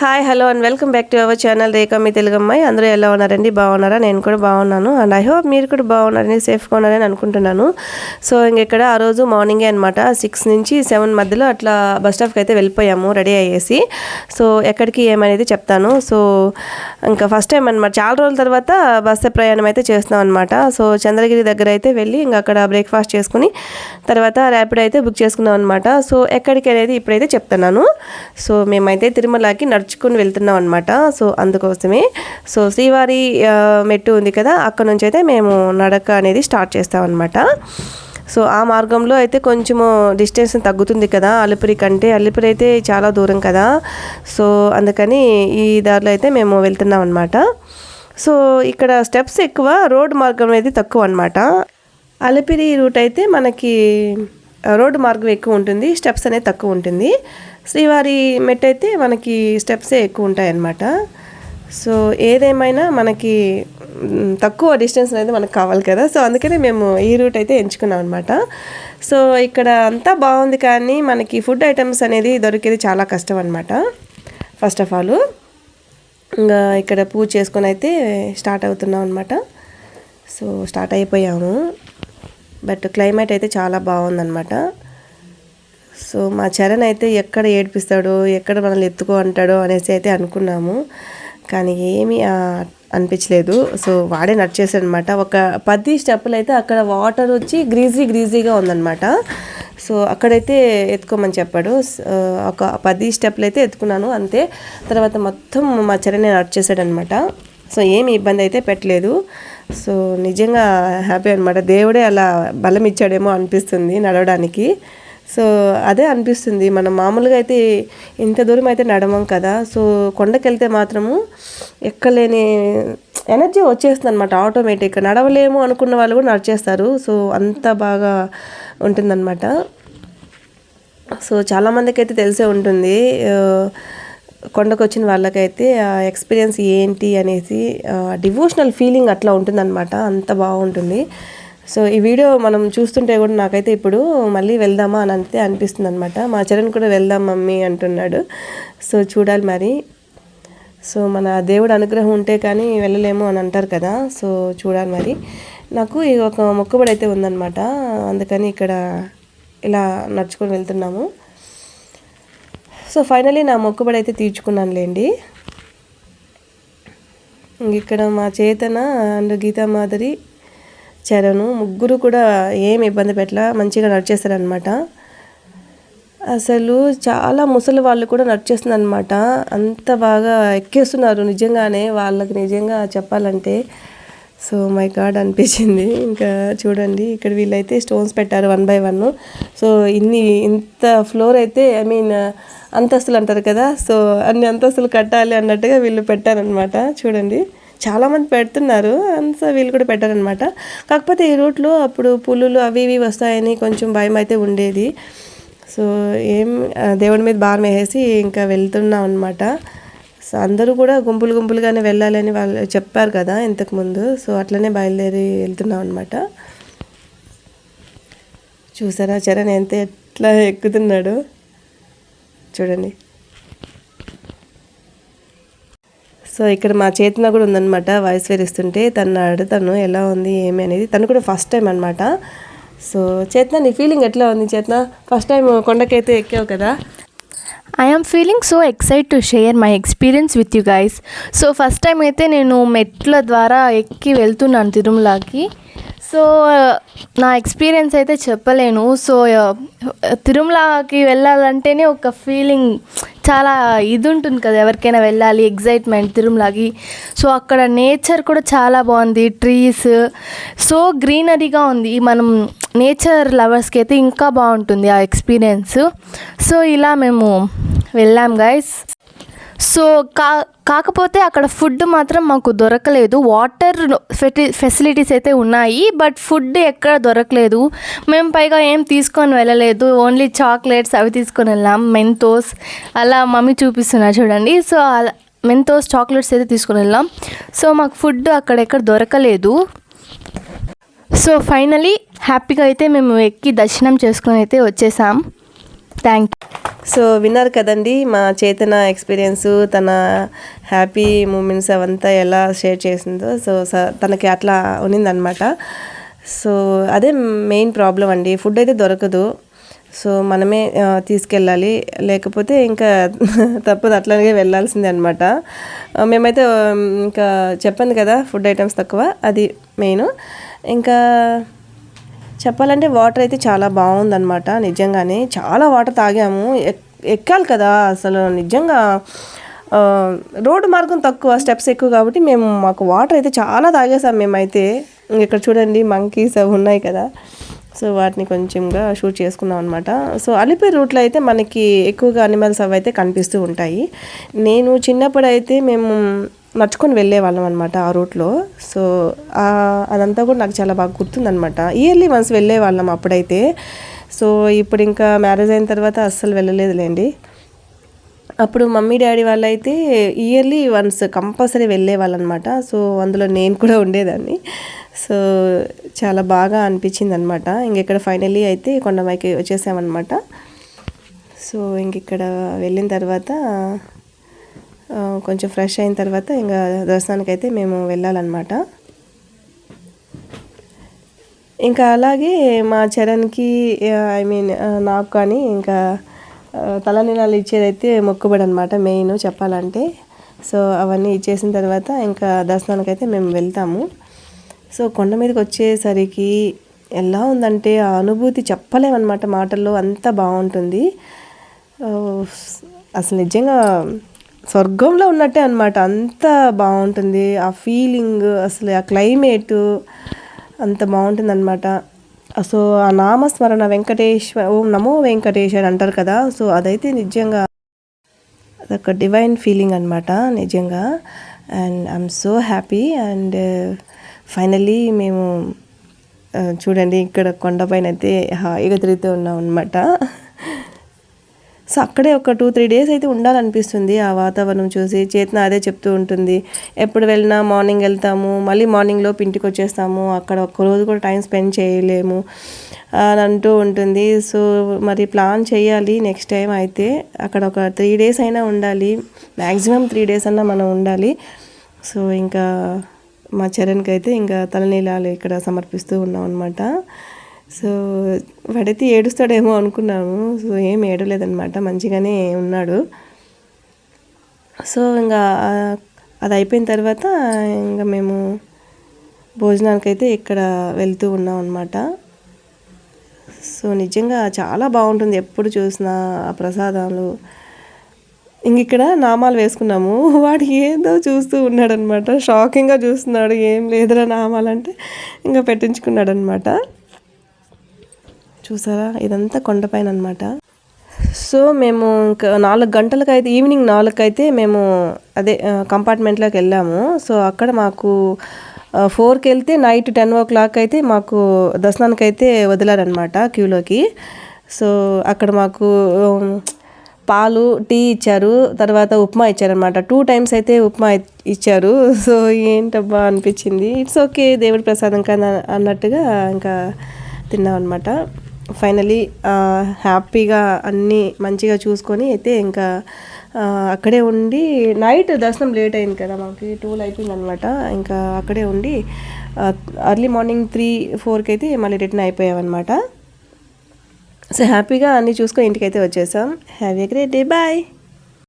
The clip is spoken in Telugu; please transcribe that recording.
Hi hello and welcome back to our channel Rekha మీ తెలుగు అమ్మాయి. అందరూ ఎలా ఉన్నారండి? బాగున్నారా? నేను కూడా బాగున్నాను అండ్ ఐ హోప్ మీరు కూడా బాగున్నారని సేఫ్గా ఉన్నారని అనుకుంటున్నాను. సో ఇక్కడ ఆ రోజు మార్నింగే అనమాట 6 నుంచి 7 మధ్యలో అట్లా బస్ స్టాప్కి అయితే వెళ్ళిపోయాము రెడీ అయ్యేసి. సో ఎక్కడికి ఏమనేది చెప్తాను. సో ఇంకా ఫస్ట్ టైం అనమాట, చాలా రోజుల తర్వాత బస్సు ప్రయాణం అయితే చేస్తున్నాం అనమాట. సో చంద్రగిరి దగ్గర అయితే వెళ్ళి ఇంకా అక్కడ బ్రేక్ఫాస్ట్ చేసుకుని తర్వాత ర్యాపిడ్ అయితే బుక్ చేసుకున్నాం అనమాట. సో ఎక్కడికి అనేది ఇప్పుడైతే చెప్తున్నాను. సో మేమైతే తిరుమలకి నడుచుకుని వెళ్తున్నాం అనమాట. సో అందుకోసమే సో శ్రీవారి మెట్టు ఉంది కదా, అక్కడ నుంచి అయితే మేము నడక అనేది స్టార్ట్ చేస్తాం అనమాట. సో ఆ మార్గంలో అయితే కొంచెము డిస్టెన్స్ తగ్గుతుంది కదా, అలిపిరి కంటే. అలిపిరి అయితే చాలా దూరం కదా, సో అందుకని ఈ దారిలో అయితే మేము వెళ్తున్నాం అనమాట. సో ఇక్కడ స్టెప్స్ ఎక్కువ, రోడ్ మార్గం అనేది తక్కువ అనమాట. అలిపిరి రూట్ అయితే మనకి రోడ్డు మార్గం ఎక్కువ ఉంటుంది, స్టెప్స్ అనేది తక్కువ ఉంటుంది. శ్రీవారి మెట్ అయితే మనకి స్టెప్సే ఎక్కువ ఉంటాయి అన్నమాట. సో ఏదేమైనా మనకి తక్కువ డిస్టెన్స్ అనేది మనకు కావాలి కదా, సో అందుకనే మేము ఈ రూట్ అయితే ఎంచుకున్నాం అనమాట. సో ఇక్కడ అంతా బాగుంది కానీ మనకి ఫుడ్ ఐటమ్స్ అనేది దొరికేది చాలా కష్టం అనమాట. ఫస్ట్ ఆఫ్ ఆల్ ఇంకా ఇక్కడ పూజ చేసుకొని అయితే స్టార్ట్ అవుతున్నాం అనమాట. సో స్టార్ట్ అయిపోయాము, బట్ క్లైమేట్ అయితే చాలా బాగుందన్నమాట. సో మా చరణ్ అయితే ఎక్కడ ఏడిపిస్తాడో, ఎక్కడ మనల్ని ఎత్తుకో అంటాడో అనేసి అయితే అనుకున్నాము, కానీ ఏమీ అనిపించలేదు. సో వాడే నడిచేసాడు అనమాట. ఒక 10 స్టెప్పులు అయితే అక్కడ వాటర్ వచ్చి గ్రీజీగా ఉందన్నమాట. సో అక్కడైతే ఎత్తుకోమని చెప్పాడు. ఒక 10 స్టెప్పులు అయితే ఎత్తుకున్నాను అంతే. తర్వాత మొత్తం మా చరణ్ నడిచేసాడు అనమాట. సో ఏమి ఇబ్బంది అయితే పెట్టలేదు. సో నిజంగా హ్యాపీ అనమాట. దేవుడే అలా బలం ఇచ్చాడేమో అనిపిస్తుంది నడవడానికి. సో అదే అనిపిస్తుంది, మనం మామూలుగా అయితే ఇంత దూరం అయితే నడవం కదా. సో కొండకి వెళ్తే మాత్రము ఎక్కలేని ఎనర్జీ వచ్చేస్తుంది అనమాట ఆటోమేటిక్గా. నడవలేము అనుకున్న వాళ్ళు కూడా నడిచేస్తారు. సో అంత బాగా ఉంటుందన్నమాట. సో చాలామందికి అయితే తెలిసే ఉంటుంది, కొండకు వచ్చిన వాళ్ళకైతే ఆ ఎక్స్పీరియన్స్ ఏంటి అనేసి, డివోషనల్ ఫీలింగ్ అట్లా ఉంటుందన్నమాట. అంత బాగుంటుంది. సో ఈ వీడియో మనం చూస్తుంటే కూడా నాకైతే ఇప్పుడు మళ్ళీ వెళ్దామా అని అంతే అనిపిస్తుంది అనమాట. మా చరణ్ కూడా వెళ్దాం మమ్మీ అంటున్నాడు. సో చూడాలి మరి. సో మన దేవుడు అనుగ్రహం ఉంటే కానీ వెళ్ళలేము అని అంటారు కదా, సో చూడాలి మరి. నాకు ఈ ఒక మొక్కుబడి అయితే ఉందన్నమాట, అందుకని ఇక్కడ ఇలా నడుచుకొని వెళ్తున్నాము. సో ఫైనలీ నా మొక్కుబడి అయితే తీర్చుకున్నానులేండి. ఇక్కడ మా చేతన అండ్ గీతా మాధురి, చరణ్ ముగ్గురు కూడా ఏం ఇబ్బంది పెట్టలా, మంచిగా నడిచేస్తారనమాట. అసలు చాలా ముసలి వాళ్ళు కూడా నడిచేస్తున్నారు అనమాట. అంత బాగా ఎక్కేస్తున్నారు నిజంగానే, వాళ్ళకి నిజంగా చెప్పాలంటే. సో మై గాడ్ అనిపించింది. ఇంకా చూడండి ఇక్కడ వీళ్ళైతే స్టోన్స్ పెట్టారు 1 by 1. సో ఇంత ఫ్లోర్ అయితే అంతస్తులు అంటారు కదా, సో అన్ని అంతస్తులు కట్టాలి అన్నట్టుగా వీళ్ళు పెట్టారనమాట. చూడండి చాలామంది పెడుతున్నారు, అంత వీళ్ళు కూడా పెట్టారనమాట. కాకపోతే ఈ రూట్లో అప్పుడు పులులు అవి ఇవి వస్తాయని కొంచెం భయం అయితే ఉండేది. సో దేవుడి మీద భారం వేసేసి ఇంకా వెళ్తున్నాం అనమాట. సో అందరూ కూడా గుంపులుగానే వెళ్ళాలని వాళ్ళు చెప్పారు కదా ఇంతకుముందు, సో అట్లనే బయలుదేరి వెళ్తున్నాం అనమాట. చూసారా చరణ్ ఎట్లా ఎక్కుతున్నాడు చూడండి. సో ఇక్కడ మా చేతన కూడా ఉందన్నమాట, వాయిస్ వేరిస్తుంటే తను అడుగుతాను ఎలా ఉంది ఏమి అనేది. తను కూడా ఫస్ట్ టైం అనమాట. సో చేతన నీ ఫీలింగ్ ఎట్లా ఉంది? చేతన ఫస్ట్ టైం కొండకైతే ఎక్కావు కదా. I am feeling so excited to share my experience with you guys. So first time అయితే నేను మెట్ల ద్వారా ఎక్కి వెళ్తున్నాను తిరుమలకి. సో నా ఎక్స్పీరియన్స్ అయితే చెప్పలేను. సో తిరుమలకి వెళ్ళాలంటేనే ఒక ఫీలింగ్ చాలా ఇది ఉంటుంది కదా, ఎవరికైనా వెళ్ళాలి ఎగ్జైట్మెంట్ తిరుమలకి. సో అక్కడ నేచర్ కూడా చాలా బాగుంది, ట్రీస్ సో గ్రీనరీగా ఉంది. మనం నేచర్ లవర్స్కి అయితే ఇంకా బాగుంటుంది ఆ ఎక్స్పీరియన్స్. సో ఇలా మేము వెళ్ళాం గైస్. సో కాకపోతే అక్కడ ఫుడ్ మాత్రం మాకు దొరకలేదు. వాటర్ ఫెసిలిటీస్ అయితే ఉన్నాయి, బట్ ఫుడ్ ఎక్కడ దొరకలేదు. మేము పైగా ఏం తీసుకొని వెళ్ళలేదు, ఓన్లీ చాక్లెట్స్ అవి తీసుకొని వెళ్ళాం, మెంతోస్ అలా మమ్మీ చూపిస్తున్నా చూడండి. సో అలా మెంతోస్ చాక్లెట్స్ అయితే తీసుకొని వెళ్ళాం. సో మాకు ఫుడ్ అక్కడెక్కడ దొరకలేదు. సో ఫైనలీ హ్యాపీగా అయితే మేము ఎక్కి దర్శనం చేసుకొని అయితే వచ్చేసాం. Thank you. సో విన్నారు కదండి మా చేతన ఎక్స్పీరియన్స్, తన హ్యాపీ మూమెంట్స్ అవంతా ఎలా షేర్ చేసిందో. సో తనకి అట్లా ఉన్నిందనమాట. సో అదే మెయిన్ ప్రాబ్లం అండి, ఫుడ్ అయితే దొరకదు. సో మనమే తీసుకెళ్ళాలి, లేకపోతే ఇంకా తప్పదు, అట్లాగే వెళ్ళాల్సిందే అనమాట. మేమైతే ఇంకా చెప్పండి కదా ఫుడ్ ఐటమ్స్ తక్కువ, అది మెయిన్. ఇంకా చెప్పాలంటే వాటర్ అయితే చాలా బాగుందన్నమాట. నిజంగానే చాలా వాటర్ తాగాము. ఎక్కాలి కదా అసలు, నిజంగా రోడ్డు మార్గం తక్కువ, స్టెప్స్ ఎక్కువ కాబట్టి మాకు వాటర్ అయితే చాలా తాగేసాం మేమైతే. ఇక్కడ చూడండి మంకీస్ అవి ఉన్నాయి కదా, సో వాటిని కొంచెంగా షూట్ చేసుకున్నాం అనమాట. సో అలిపిరి రూట్లో అయితే మనకి ఎక్కువగా అనిమల్స్ అవి అయితే కనిపిస్తూ ఉంటాయి. నేను చిన్నప్పుడు అయితే మేము నడుచుకొని వెళ్ళేవాళ్ళం అనమాట ఆ రూట్లో. సో అదంతా కూడా నాకు చాలా బాగా గుర్తుందనమాట. ఇయర్లీ వన్స్ వెళ్ళేవాళ్ళం అప్పుడైతే. సో ఇప్పుడు ఇంకా మ్యారేజ్ అయిన తర్వాత అస్సలు వెళ్ళలేదులేండి. అప్పుడు మమ్మీ డాడీ వాళ్ళు అయితే ఇయర్లీ వన్స్ కంపల్సరీ వెళ్ళేవాళ్ళు అనమాట. సో అందులో నేను కూడా ఉండేదాన్ని. సో చాలా బాగా అనిపించింది అనమాట. ఇంకెక్కడ ఫైనల్లీ అయితే కొండపైకి వచ్చేసామన్నమాట. సో ఇంకిక్కడ వెళ్ళిన తర్వాత కొంచెం ఫ్రెష్ అయిన తర్వాత ఇంకా దర్శనానికి అయితే మేము వెళ్ళాలన్నమాట. ఇంకా అలాగే మా చరణ్కి నాకు కానీ ఇంకా తలనీలాలు ఇచ్చేదైతే మొక్కుబడి అనమాట మెయిన్ చెప్పాలంటే. సో అవన్నీ ఇచ్చేసిన తర్వాత ఇంకా దర్శనానికి అయితే మేము వెళ్తాము. సో కొండ మీదకి వచ్చేసరికి ఎలా ఉందంటే ఆ అనుభూతి చెప్పలేమన్నమాట మాటల్లో, అంత బాగుంటుంది. అసలు నిజంగా స్వర్గంలో ఉన్నట్టే అనమాట, అంత బాగుంటుంది ఆ ఫీలింగ్. అసలు ఆ క్లైమేటు అంత బాగుంటుంది అనమాట. సో ఆ నామస్మరణ ఓం నమో వెంకటేశ్వర అంటారు కదా, సో అదైతే నిజంగా అదొక డివైన్ ఫీలింగ్ అనమాట నిజంగా. And I'm so happy. And finally మేము చూడండి ఇక్కడ కొండపైన అయితే హాయిగా తిరుగుతూ ఉన్నాం అనమాట. సో అక్కడే ఒక 2-3 డేస్ అయితే ఉండాలనిపిస్తుంది ఆ వాతావరణం చూసి. చేతన అదే చెప్తూ ఉంటుంది, ఎప్పుడు వెళ్ళినా మార్నింగ్ వెళ్తాము, మళ్ళీ మార్నింగ్లో ఇంటికి వచ్చేస్తాము, అక్కడ ఒక్కరోజు కూడా టైం స్పెండ్ చేయలేము అని అంటూ ఉంటుంది. సో మరి ప్లాన్ చేయాలి నెక్స్ట్ టైం అయితే. అక్కడ ఒక 3 డేస్ అయినా ఉండాలి, మ్యాక్సిమం 3 డేస్ అన్నా మనం ఉండాలి. సో ఇంకా మా చరణ్కి అయితే ఇంకా తలనీలాలు ఇక్కడ సమర్పిస్తూ ఉన్నాం అనమాట. సో వాడైతే ఏడుస్తాడేమో అనుకున్నాము, సో ఏం ఏడలేదన్నమాట, మంచిగానే ఉన్నాడు. సో ఇంకా అది అయిపోయిన తర్వాత ఇంకా మేము భోజనానికైతే ఇక్కడ వెళ్తూ ఉన్నాం అనమాట. సో నిజంగా చాలా బాగుంటుంది ఎప్పుడు చూసినా ఆ ప్రసాదాలు. ఇక్కడ నామాలు వేసుకున్నాము, వాడు ఏదో చూస్తూ ఉన్నాడనమాట, షాకింగ్గా చూస్తున్నాడు. ఏం లేదురా నామాలంటే ఇంకా పెట్టించుకున్నాడు అనమాట. చూసారా ఇదంతా కొండపైన అనమాట. సో మేము ఇంకా 4 గంటలకైతే, ఈవినింగ్ 4కి అయితే మేము అదే కంపార్ట్మెంట్లోకి వెళ్ళాము. సో అక్కడ మాకు 4కి వెళ్తే నైట్ 10 o'clock అయితే మాకు దర్శనానికి అయితే వదిలారనమాట క్యూలోకి. సో అక్కడ మాకు పాలు, టీ ఇచ్చారు, తర్వాత ఉప్మా ఇచ్చారనమాట. 2 times అయితే ఉప్మా ఇచ్చారు. సో ఏంటబ్బా అనిపించింది. ఇట్స్ ఓకే, దేవుడి ప్రసాదం కదా అన్నట్టుగా ఇంకా తిన్నాం అనమాట. ఫైనలీ హ్యాపీగా అన్నీ మంచిగా చూసుకొని అయితే ఇంకా అక్కడే ఉండి, నైట్ దర్శనం లేట్ అయింది కదా మాకు, 12 అయిపోయింది అనమాట. ఇంకా అక్కడే ఉండి అర్లీ మార్నింగ్ 3-4కి అయితే మళ్ళీ రిటర్న్ అయిపోయామన్నమాట. సో హ్యాపీగా అన్నీ చూసుకొని ఇంటికైతే వచ్చేసాం. Have a great day, bye.